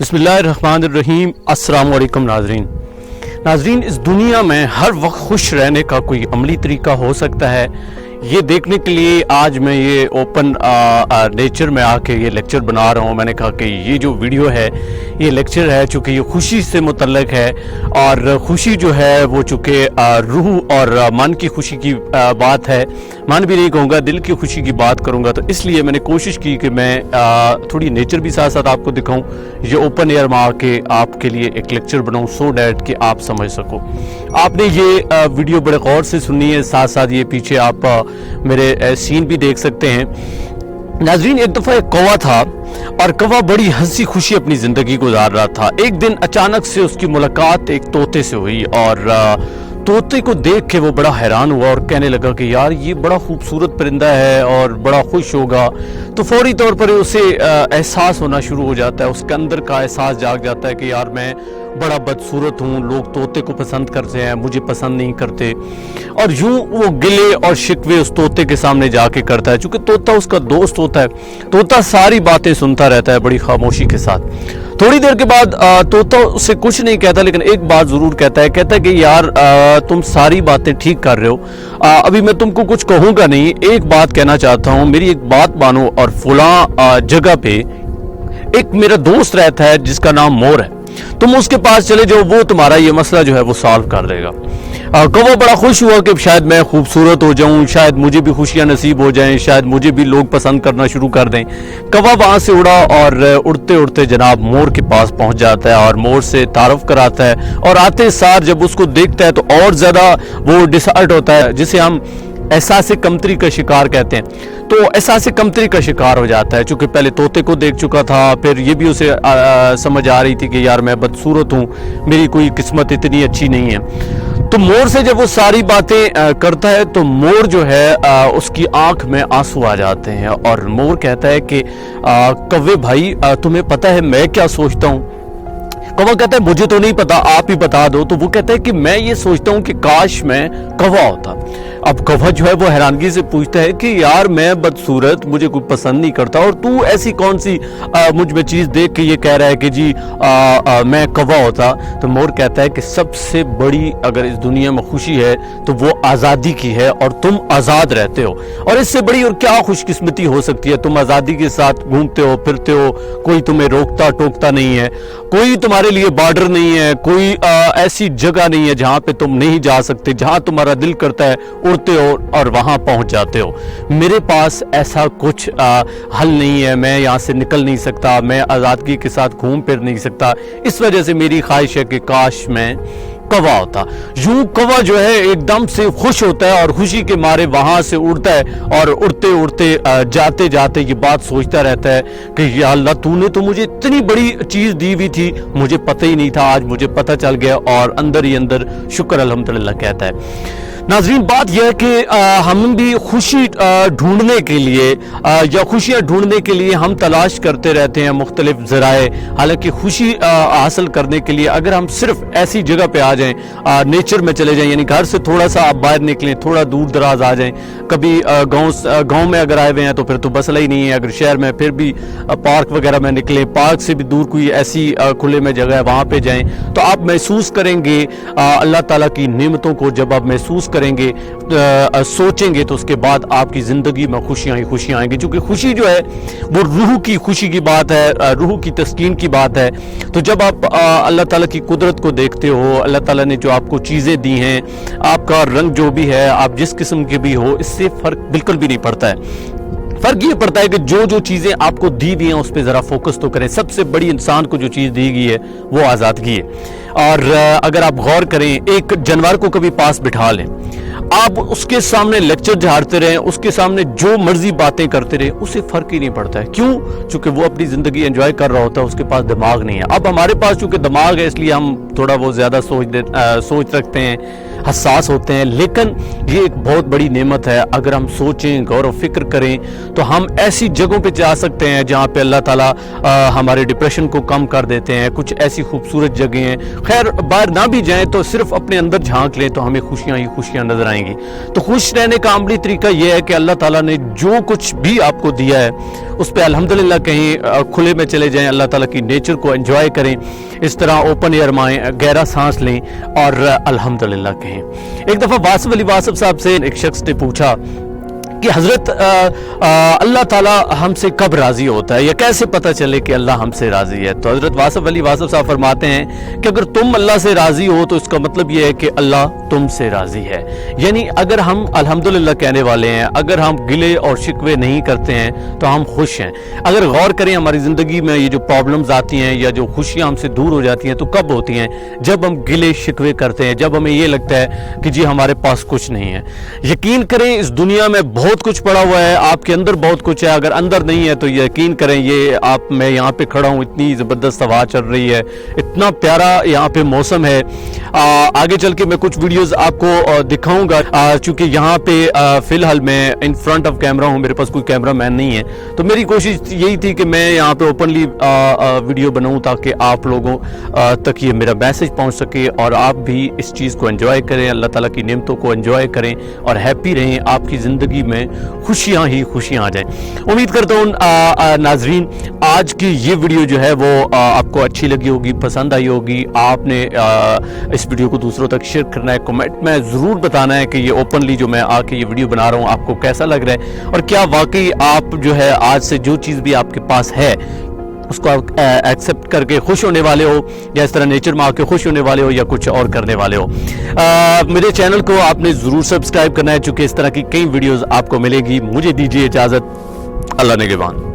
बिस्मिल्लाहिर्रहमानिर्रहीम। अस्सलाम वालेकुम नाज़रीन, इस दुनिया में हर वक्त खुश रहने का कोई अमली तरीका हो सकता है? ये देखने के लिए आज मैं ये ओपन नेचर में आके ये लेक्चर बना रहा हूँ। मैंने कहा कि ये जो वीडियो है ये लेक्चर है चूँकि ये खुशी से मुतल्लक है, और खुशी जो है वो चूँकि रूह और मन की खुशी की बात है। मन भी नहीं कहूँगा, दिल की खुशी की बात करूँगा। तो इसलिए मैंने कोशिश की कि मैं थोड़ी नेचर भी साथ साथ आपको दिखाऊँ, ये ओपन एयर में आके आपके लिए एक लेक्चर बनाऊँ सो डैट कि आप समझ सको। आपने ये वीडियो बड़े गौर से सुननी है, साथ साथ ये पीछे आप मेरे सीन भी देख सकते हैं। नाज़रीन, एक दफ़ा एक कौवा था और कौवा बड़ी हंसी खुशी अपनी ज़िंदगी गुजार रहा था। एक दिन अचानक से उसकी मुलाकात एक तोते से हुई और तोते को देख के वो बड़ा हैरान हुआ और कहने लगा कि यार ये बड़ा खूबसूरत परिंदा है और बड़ा खुश होगा। तो फौरी तौर पर उसे एहसास होना शुरू हो जाता है, उसके अंदर का एहसास जाग जाता है कि यार मैं बड़ा बदसूरत हूँ, लोग तोते को पसंद करते हैं, मुझे पसंद नहीं करते। और यूं वो गिले और शिकवे उस तोते के सामने जाके करता है। चूंकि तोता उसका दोस्त होता है, तोता सारी बातें सुनता रहता है बड़ी खामोशी के साथ। थोड़ी देर के बाद तोता उससे कुछ नहीं कहता, लेकिन एक बात जरूर कहता है कि यार तुम सारी बातें ठीक कर रहे हो, अभी मैं तुमको कुछ कहूंगा नहीं, एक बात कहना चाहता हूँ, मेरी एक बात मानो। और फुला जगह पे एक मेरा दोस्त रहता है जिसका नाम मोर है, तुम उसके पास चले जाओ, वो तुम्हारा ये मसला जो है वो सॉल्व कर देगा। कौवा बड़ा खुश हुआ कि शायद मैं खूबसूरत हो जाऊं, शायद मुझे भी खुशियां नसीब हो जाएं, शायद मुझे भी लोग पसंद करना शुरू कर दें। कौवा वहां से उड़ा और उड़ते उड़ते जनाब मोर के पास पहुंच जाता है और मोर से तारुफ कराता है। और आते सार जब उसको देखता है तो और ज्यादा वो डिसअर्ट होता है, जिसे हम एहसास कमतरी का शिकार कहते हैं। तो एहसास कमतरी का शिकार हो जाता है, चूंकि पहले तोते को देख चुका था, फिर ये भी उसे समझ आ रही थी कि यार मैं बदसूरत हूँ, मेरी कोई किस्मत इतनी अच्छी नहीं है। तो मोर से जब वो सारी बातें करता है तो मोर जो है उसकी आंख में आंसू आ जाते हैं और मोर कहता है कि कौवे भाई तुम्हें पता है मैं क्या सोचता हूँ? कौवा कहता है मुझे तो नहीं पता, आप ही बता दो। तो वो कहता है कि मैं ये सोचता हूँ कि काश मैं कौवा होता। अब कौवा जो है वो हैरानगी से पूछता है कि यार मैं बदसूरत, मुझे कोई पसंद नहीं करता, और तू ऐसी कौन सी मुझ में चीज देख के ये कह रहा है कि जी मैं कौवा होता? तो मोर कहता है कि सबसे बड़ी अगर इस दुनिया में खुशी है तो वो आज़ादी की है, और तुम आज़ाद रहते हो, और इससे बड़ी और क्या खुशकिस्मती हो सकती है? तुम आज़ादी के साथ घूमते हो फिरते हो, कोई तुम्हें रोकता टोकता नहीं है, कोई तुम्हारे लिए बॉर्डर नहीं है, कोई ऐसी जगह नहीं है जहां पे तुम नहीं जा सकते, जहां तुम्हारा दिल करता है उड़ते हो और वहां पहुंच जाते हो। मेरे पास ऐसा कुछ हल नहीं है, मैं यहां से निकल नहीं सकता, मैं आज़ादगी के साथ घूम फिर नहीं सकता, इस वजह से मेरी ख्वाहिश है कि काश मैं कौवा होता। यूं कौवा जो है एकदम से खुश होता है और खुशी के मारे वहां से उड़ता है और उड़ते उड़ते जाते जाते ये बात सोचता रहता है कि या अल्लाह तूने तो मुझे इतनी बड़ी चीज दी हुई थी, मुझे पता ही नहीं था, आज मुझे पता चल गया, और अंदर ही अंदर शुक्र अल्हम्दुलिल्लाह कहता है। नाज़रीन, बात यह है कि हम भी खुशी ढूंढने के लिए या खुशियाँ ढूंढने के लिए हम तलाश करते रहते हैं मुख्तलिफ ज़राए। हालांकि खुशी हासिल करने के लिए अगर हम सिर्फ ऐसी जगह पे आ जाएं, नेचर में चले जाएं, यानी घर से थोड़ा सा आप बाहर निकलें, थोड़ा दूर दराज आ जाएं, कभी गांव में अगर आए हुए हैं तो फिर तो मसला ही नहीं है, अगर शहर में फिर भी पार्क वगैरह में निकलें, पार्क से भी दूर कोई ऐसी खुले में जगह है वहाँ पर जाएँ, तो आप महसूस करेंगे अल्लाह ताला की नेमतों को। जब आप महसूस करेंगे सोचेंगे तो उसके बाद आपकी जिंदगी में खुशियां ही खुशियां आएंगी, क्योंकि खुशी जो है वो रूह की खुशी की बात है, रूह की तस्कीन की बात है। तो जब आप अल्लाह ताला की कुदरत को देखते हो, अल्लाह ताला ने जो आपको चीजें दी हैं, आपका रंग जो भी है, आप जिस किस्म के भी हो, इससे फर्क बिल्कुल भी नहीं पड़ता है। फर्क ये पड़ता है कि जो चीजें आपको दी गई हैं उस पर जरा फोकस तो करें। सबसे बड़ी इंसान को जो चीज दी गई है वो आजादगी है। और अगर आप गौर करें, एक जानवर को कभी पास बिठा लें, आप उसके सामने लेक्चर झाड़ते रहें, उसके सामने जो मर्जी बातें करते रहे, उसे फर्क ही नहीं पड़ता है। क्यों? चूंकि वो अपनी जिंदगी एंजॉय कर रहा होता है, उसके पास दिमाग नहीं है। अब हमारे पास चूंकि दिमाग है इसलिए हम थोड़ा वो ज्यादा सोच रखते हैं, हसास होते हैं, लेकिन ये एक बहुत बड़ी नेमत है। अगर हम सोचें, गौर व फिक्र करें तो हम ऐसी जगहों पे जा सकते हैं जहाँ पे अल्लाह ताला हमारे डिप्रेशन को कम कर देते हैं। कुछ ऐसी खूबसूरत जगह हैं, खैर बाहर ना भी जाएं तो सिर्फ अपने अंदर झांक लें तो हमें खुशियाँ ही खुशियाँ नजर आएंगी। तो खुश रहने का अमली तरीका यह है कि अल्लाह ताला ने जो कुछ भी आपको दिया है उस पर अल्हम्दुलिल्लाह कहीं खुले में चले जाएं, अल्लाह ताला की नेचर को एंजॉय करें, इस तरह ओपन एयर में गहरा सांस लें और अल्हम्दुलिल्लाह कहें। एक दफ़ा वासिफ साहब से एक शख्स ने पूछा कि हज़रत अल्लाह ताला हमसे कब राज़ी होता है, या कैसे पता चले कि अल्लाह हमसे राज़ी है। तो हज़रत वासिफ साहब फरमाते हैं कि अगर तुम अल्लाह से राज़ी हो तो इसका मतलब ये है कि अल्लाह तुमसे राज़ी है। यानी अगर हम अल्हम्दुलिल्लाह कहने वाले हैं, अगर हम गिले और शिकवे नहीं करते हैं तो हम खुश हैं। अगर गौर करें हमारी ज़िंदगी में ये जो प्रॉब्लम्स आती हैं या जो खुशियाँ हमसे दूर हो जाती हैं तो कब होती हैं, जब हम गिले शिकवे करते हैं, जब हमें ये लगता है कि जी हमारे पास कुछ नहीं है। यकीन करें इस दुनिया में बहुत कुछ पड़ा हुआ है, आपके अंदर बहुत कुछ है, अगर अंदर नहीं है तो यकीन करें ये मैं यहाँ पे खड़ा हूँ, इतनी ज़बरदस्त हवा चल रही है, इतना प्यारा यहाँ पे मौसम है। आगे चल के मैं कुछ वीडियोस आपको दिखाऊंगा, चूँकि यहाँ पे फ़िलहाल मैं इन फ्रंट ऑफ कैमरा हूँ, मेरे पास कोई कैमरा मैन नहीं है, तो मेरी कोशिश यही थी कि मैं यहाँ पे ओपनली वीडियो बनाऊँ ताकि आप लोगों तक ये मेरा मैसेज पहुँच सके और आप भी इस चीज़ को एंजॉय करें, अल्लाह ताला की नेमतों को एंजॉय करें और हैप्पी रहें, आपकी ज़िंदगी में खुशियाँ ही खुशियाँ आ जाएं। उम्मीद करता हूँ नाजरीन आज की ये वीडियो जो है वो आपको अच्छी लगी होगी, पसंद आई होगी। आपने इस वीडियो को दूसरों तक शेयर करना है, कमेंट में ज़रूर बताना है कि ये ओपनली जो मैं आके ये वीडियो बना रहा हूँ आपको कैसा लग रहा है, और क्या वाकई आप जो है आज से जो चीज़ भी आपके पास है उसको आप एक्सेप्ट करके खुश होने वाले हो, या इस तरह नेचर में आके खुश होने वाले हो, या कुछ और करने वाले हो। मेरे चैनल को आपने ज़रूर सब्सक्राइब करना है, चूँकि इस तरह की कई वीडियोज़ आपको मिलेगी। मुझे दीजिए इजाज़त, अल्लाह निगहबान।